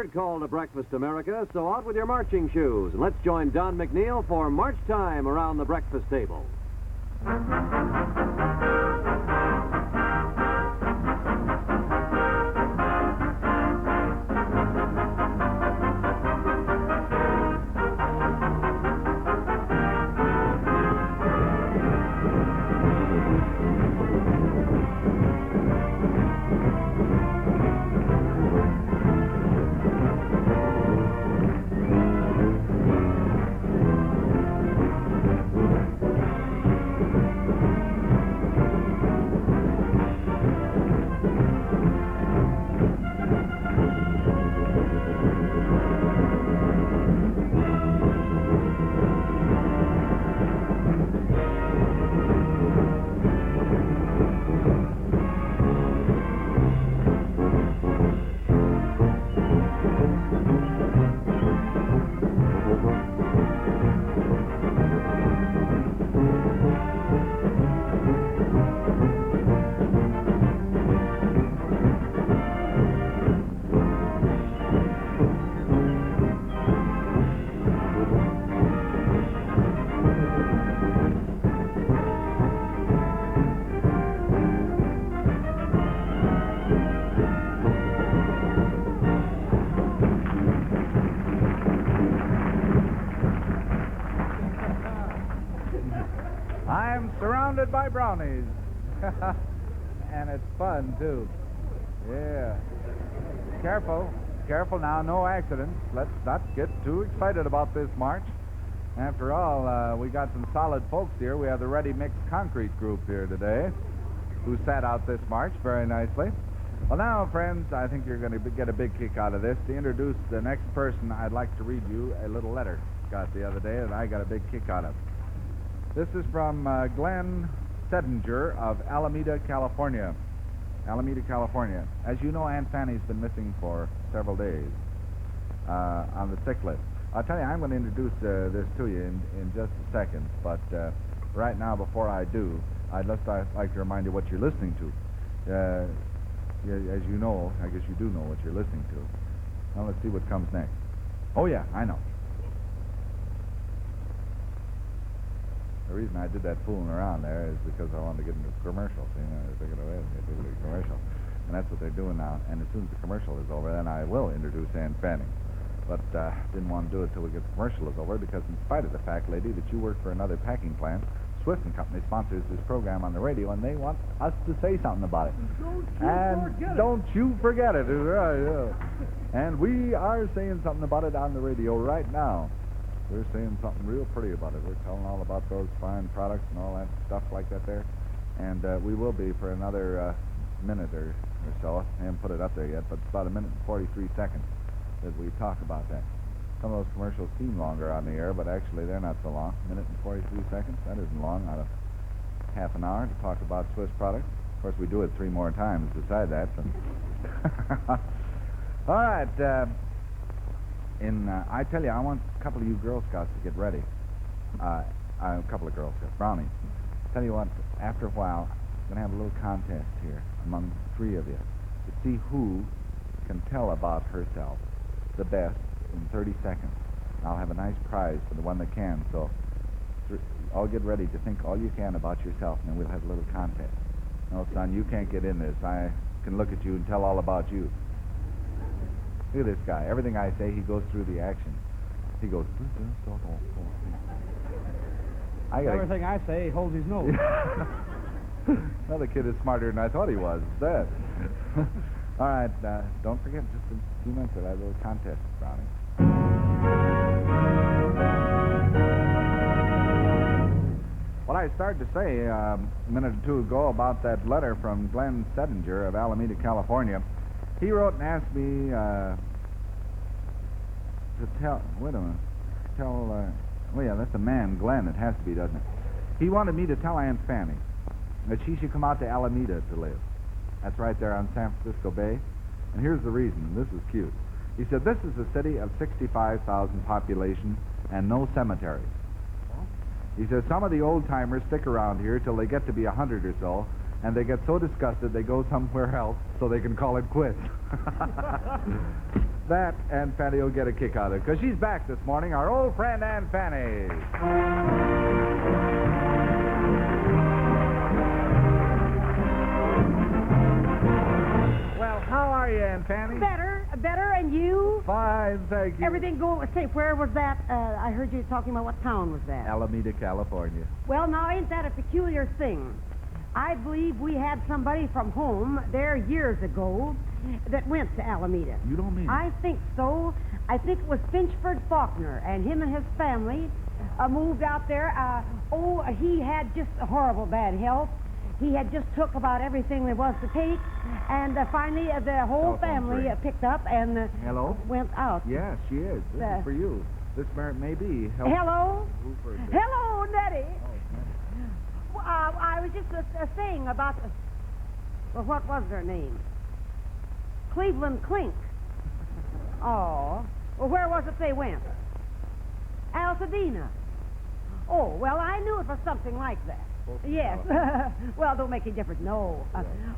Third call to Breakfast America, so out with your marching shoes. And let's join Don McNeill for March Time around the breakfast table. Surrounded by brownies. And it's fun, too. Yeah. Careful now, no accidents. Let's not get too excited about this march. After all, we got some solid folks here. We have the Ready Mix Concrete group here today, who sat out this march very nicely. Well, now, friends, I think you're going to get a big kick out of this. To introduce the next person, I'd like to read you a little letter got the other day that I got a big kick out of. This is from Glenn Sedinger of Alameda, California. Alameda, California. As you know, Aunt Fanny's been missing for several days on the sick list. I'll tell you, I'm going to introduce this to you in just a second, but right now, before I do, I'd just like to remind you what you're listening to. As you know, I guess you do know what you're listening to. Now, let's see what comes next. Oh, yeah, I know. The reason I did that fooling around there is because I wanted to get into a commercial. See, I was thinking, oh, yeah, do a commercial. And that's what they're doing now. And as soon as the commercial is over, then I will introduce Aunt Fanny. But didn't want to do it till we get the commercial is over, because in spite of the fact, lady, that you work for another packing plant, Swift & Company sponsors this program on the radio, and they want us to say something about it. Don't you forget it. And we are saying something about it on the radio right now. We're saying something real pretty about it. We're telling all about those fine products and all that stuff like that there. And we will be for another minute or so. I haven't put it up there yet, but it's about a minute and 43 seconds that we talk about that. Some of those commercials seem longer on the air, but actually they're not so long. A minute and 43 seconds, that isn't long out of half an hour to talk about Swiss products. Of course, we do it 3 more times beside that. So. All right. I tell you, I want a couple of you Girl Scouts to get ready. A couple of Girl Scouts, brownies. Tell you what, after a while, I'm going to have a little contest here among 3 of you to see who can tell about herself the best in 30 seconds. I'll have a nice prize for the one that can, so all get ready to think all you can about yourself, and then we'll have a little contest. No, son, you can't get in this. I can look at you and tell all about you. Look at this guy. Everything I say, he goes through the action. He goes... Everything I say, he holds his nose. Another kid is smarter than I thought he was. That. All right, don't forget, just in a few minutes, we'll have a little contest, Brownie. Well, I started to say a minute or two ago about that letter from Glenn Sedinger of Alameda, California. He wrote and asked me to tell... Wait a minute. Well, yeah, that's a man, Glenn. It has to be, doesn't it? He wanted me to tell Aunt Fanny that she should come out to Alameda to live. That's right there on San Francisco Bay. And here's the reason. This is cute. He said, this is a city of 65,000 population and no cemeteries. He says, some of the old-timers stick around here till they get to be 100 or so, and they get so disgusted they go somewhere else so they can call it quits. that Aunt Fanny will get a kick out of it, because she's back this morning, our old friend Aunt Fanny. Well, how are you, Aunt Fanny? Better, and you? Fine, thank you. Everything going... Say, where was that? I heard you talking about what town was that? Alameda, California. Well, now, ain't that a peculiar thing? I believe we had somebody from home there years ago that went to Alameda. You don't mean I think so. I think it was Finchford Faulkner, and him and his family moved out there. He had just horrible bad health. He had just took about everything there was to take, and finally the whole family picked up and Hello? went out. Yes, she is. This is for you. This may be... Hello? Hello, Nettie. Oh, I was just saying about well, what was their name? Cleveland Clink. Oh. Well, where was it they went? Altadena. Oh, well, I knew it was something like that. Yes. Well, don't make any difference. No.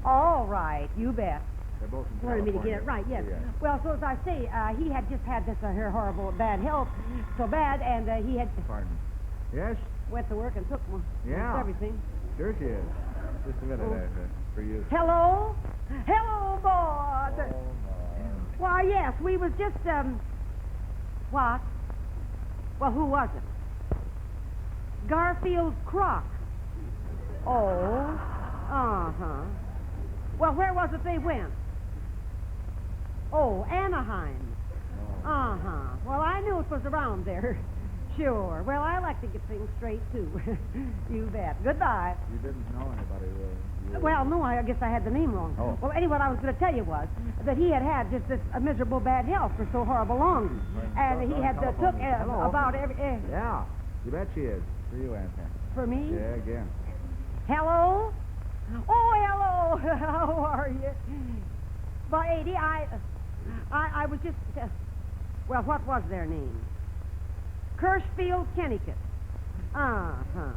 All right. You bet. They're both in Wanted me to get it right, yes. Yeah. Well, so as I say, he had just had this horrible bad health, so bad, and he had... Pardon. Yes? Went to work and took most everything. Sure she is. Just a minute, for you. Hello? Hello, Maud. Oh, Maud. Why, yes, we was just, what? Well, who was it? Garfield Croc. Oh, uh-huh. Well, where was it they went? Oh, Anaheim. Uh-huh. Well, I knew it was around there. Sure. Well, I like to get things straight, too. You bet. Goodbye. You didn't know anybody, Well, no, I guess I had the name wrong. Oh. Well, anyway, what I was going to tell you was that he had just this miserable bad health for so horrible long. And he had took about every... Yeah, you bet she is. For you, Aunt Fanny. For me? Yeah, again. Hello? Oh, hello. How are you? Well, Adie, I was just... well, what was their name? Kirschfield, Kennicott. Uh-huh.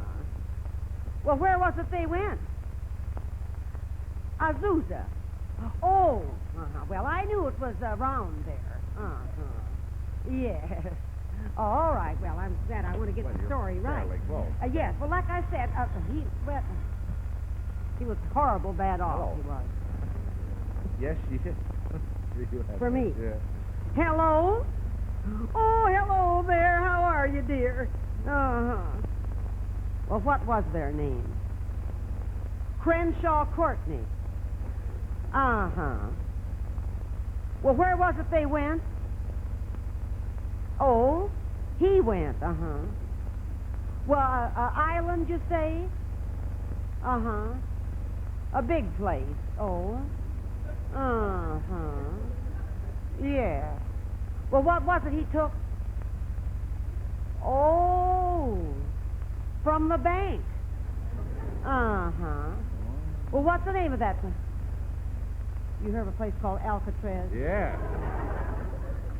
Well, where was it they went? Azusa. Oh, uh-huh. Well, I knew it was around there. Uh-huh. Yes. All right. Well, I'm glad I want to get the story right. Yes. Well, like I said, he was horrible bad off. He was. Yes, she is. For me? Yeah. Hello? Oh, hello there. How are you, dear? Uh-huh. Well, what was their name? Crenshaw Courtney. Uh-huh. Well, where was it they went? Oh, he went. Uh-huh. Well, island, you say? Uh-huh. A big place. Oh. Uh-huh. Yeah. Well, what was it he took? Oh, from the bank. Uh-huh. Well, what's the name of that? You heard of a place called Alcatraz? Yeah.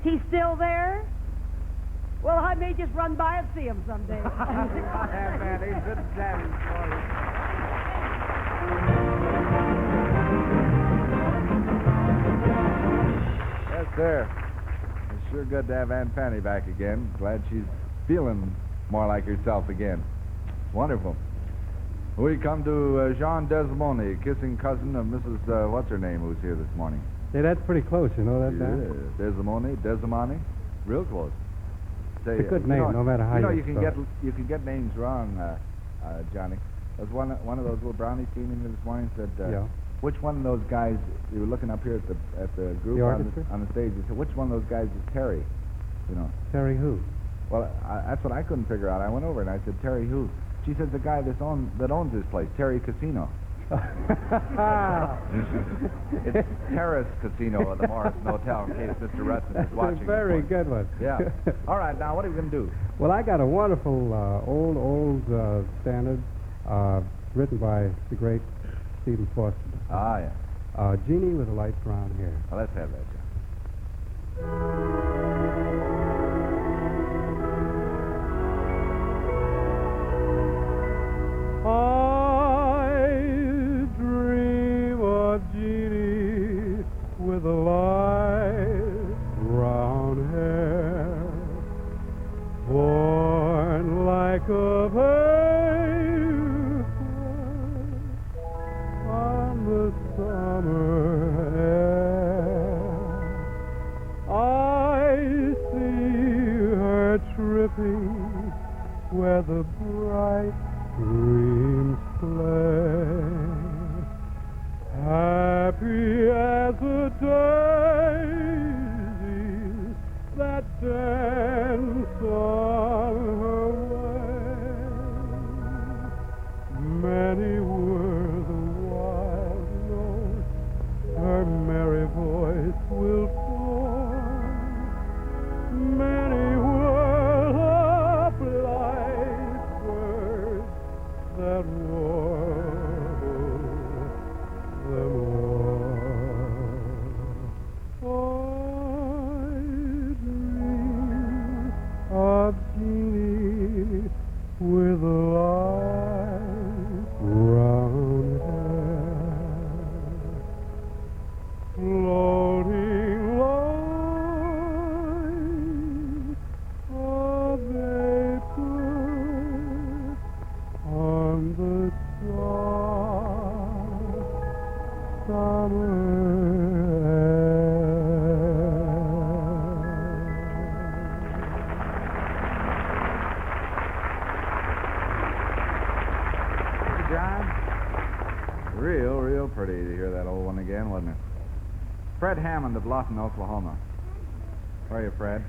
He's still there? Well, I may just run by and see him someday. Aunt Fanny, good standing for you. Yes, sir. It's sure good to have Aunt Fanny back again. Glad she's feeling more like herself again. Wonderful. We come to Jean Desmond, kissing cousin of Mrs. What's-her-name, who's here this morning. Hey, that's pretty close, you know that, Dan? Yeah, Desimone. Real close. Say, it's a good name, no matter how you can get names wrong, Johnny. There's one of those little brownies came in this morning and said, which one of those guys, you were looking up here at the group on the stage, he said, which one of those guys is Terry? You know. Terry who? Well, that's what I couldn't figure out. I went over and I said, Terry who? She said, the guy that owns this place, Terry Casino. It's Terrace Casino at the Morrison Hotel, in case Mr. Rustin is watching. Very good one. Yeah. All right, now what are we going to do? Well, I got a wonderful old standard written by the great Stephen Foster. Ah, yeah. Genie with the lights around here. Well, let's have that, John. I dream of Genie with the lights of hay on the summer air. I see her tripping where the bright streams play, happy as the daisies that dance on her way. Many were the wild notes her merry voice will form. Many were the blithe birds that warbled them all. I dream of Jeannie with light brown hair, floating light of vapor on the soft summer John? Real pretty to hear that old one again, wasn't it? Fred Hammond of Lawton, Oklahoma. Where are you, Fred?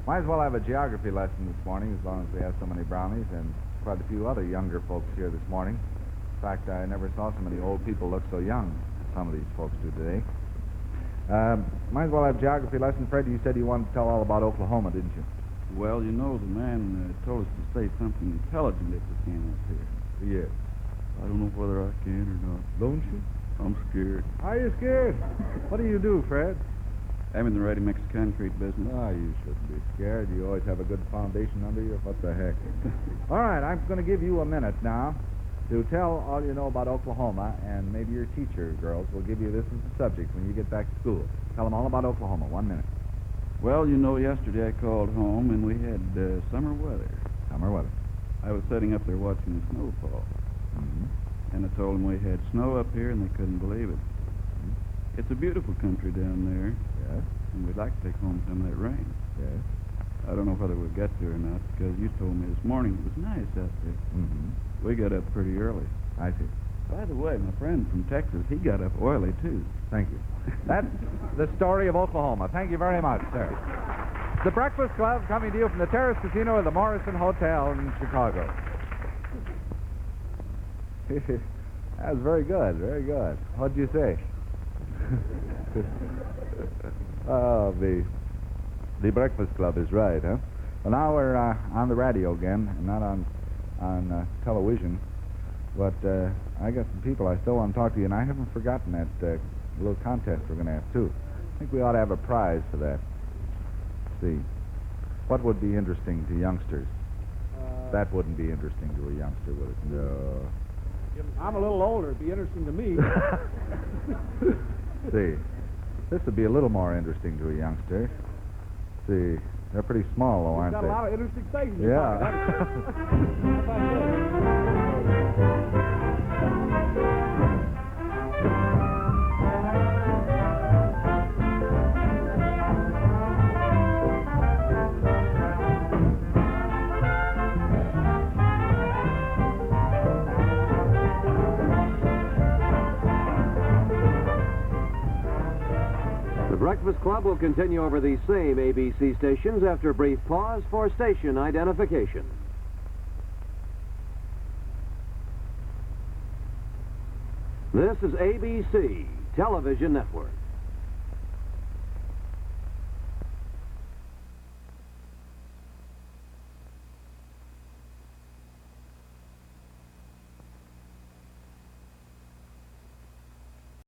Might as well have a geography lesson this morning, as long as we have so many brownies and quite a few other younger folks here this morning. In fact, I never saw so many old people look so young as some of these folks do today. Might as well have geography lesson. Fred, you said you wanted to tell all about Oklahoma, didn't you? Well, you know, the man told us to say something intelligent if we came up here. Yes. I don't know whether I can or not. Don't you? I'm scared. Are you scared? What do you do, Fred? I'm in the ready-mix concrete business. Oh, you shouldn't be scared. You always have a good foundation under you. What the heck? All right, I'm going to give you a minute now to tell all you know about Oklahoma, and maybe your teacher, girls, will give you this as a subject when you get back to school. Tell them all about Oklahoma. 1 minute. Well, you know, yesterday I called home and we had summer weather. Summer weather. I was sitting up there watching the snow fall. Mm-hmm. And I told them we had snow up here and they couldn't believe it. Mm-hmm. It's a beautiful country down there. Yes. And we'd like to take home some of that rain. Yes. I don't know whether we'll get there or not, because you told me this morning it was nice out there. Mm-hmm. We got up pretty early. I see. By the way, my friend from Texas, he got up early, too. Thank you. That's the story of Oklahoma. Thank you very much, sir. The Breakfast Club coming to you from the Terrace Casino at the Morrison Hotel in Chicago. That was very good, very good. What'd you say? Oh, the Breakfast Club is right, huh? Well, now we're on the radio again, and not on television. But I got some people I still want to talk to you, and I haven't forgotten that little contest we're going to have, too. I think we ought to have a prize for that. Let's see. What would be interesting to youngsters? That wouldn't be interesting to a youngster, would it? No. I'm a little older. It'd be interesting to me. See, this would be a little more interesting to a youngster. See, they're pretty small, though, aren't Got they? a lot of interesting things. Yeah. The Breakfast Club will continue over these same ABC stations after a brief pause for station identification. This is ABC Television Network.